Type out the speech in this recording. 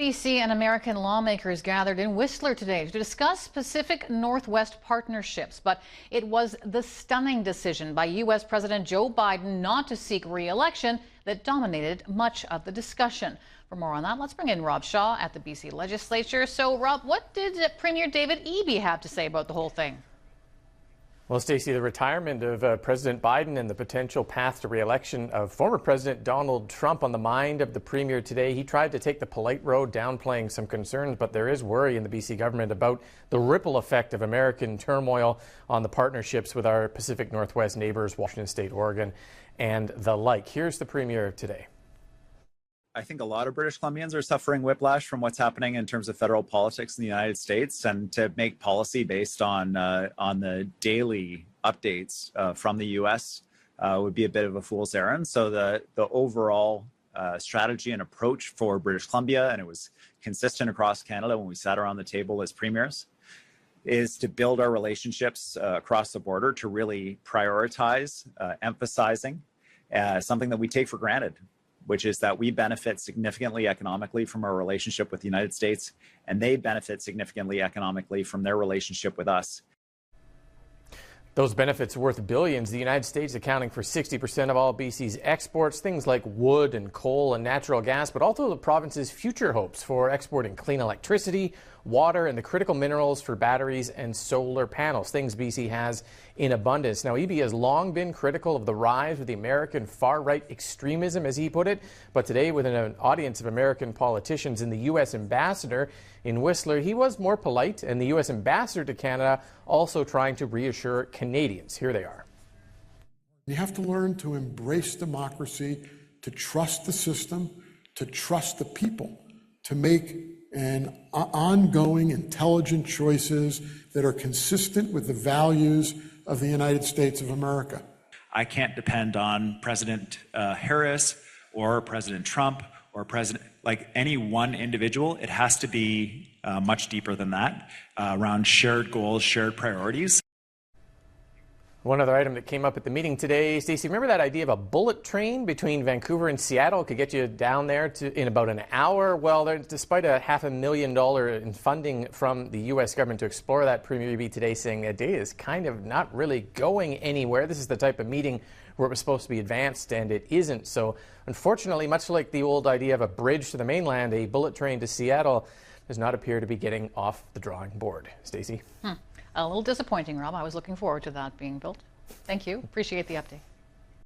BC and American lawmakers gathered in Whistler today to discuss Pacific Northwest partnerships, but it was the stunning decision by U.S. President Joe Biden not to seek re-election that dominated much of the discussion. For more on that, let's bring in Rob Shaw at the BC Legislature. So, Rob, what did Premier David Eby have to say about the whole thing? Well, Stacey, the retirement of President Biden and the potential path to re-election of former President Donald Trump on the mind of the Premier today. He tried to take the polite road, downplaying some concerns, but there is worry in the BC government about the ripple effect of American turmoil on the partnerships with our Pacific Northwest neighbors, Washington State, Oregon, and the like. Here's the Premier today. I think a lot of British Columbians are suffering whiplash from what's happening in terms of federal politics in the United States, and to make policy based on the daily updates from the U.S. Would be a bit of a fool's errand. So the overall strategy and approach for British Columbia, and it was consistent across Canada when we sat around the table as premiers, is to build our relationships across the border, to really prioritize emphasizing something that we take for granted, which is that we benefit significantly economically from our relationship with the United States, and they benefit significantly economically from their relationship with us. Those benefits are worth billions. The United States accounting for 60% of all BC's exports, things like wood and coal and natural gas, but also the province's future hopes for exporting clean electricity, water, and the critical minerals for batteries and solar panels, things BC has in abundance. Now, Eby has long been critical of the rise of the American far-right extremism, as he put it, but today, with an audience of American politicians and the U.S. ambassador in Whistler, he was more polite, and the U.S. ambassador to Canada also trying to reassure Canadians. Here they are. You have to learn to embrace democracy, to trust the system, to trust the people, to make ongoing intelligent choices that are consistent with the values of the United States of America. I can't depend on President Harris or President Trump or like any one individual. It has to be much deeper than that, around shared goals, shared priorities. One other item that came up at the meeting today, Stacey, remember that idea of a bullet train between Vancouver and Seattle could get you down there in about an hour? Well, despite a $500,000 in funding from the U.S. government to explore that, Premier Eby today saying that day is kind of not really going anywhere. This is the type of meeting where it was supposed to be advanced, and it isn't. So, unfortunately, much like the old idea of a bridge to the mainland, a bullet train to Seattle does not appear to be getting off the drawing board. Stacey? A little disappointing, Rob. I was looking forward to that being built. Thank you. Appreciate the update.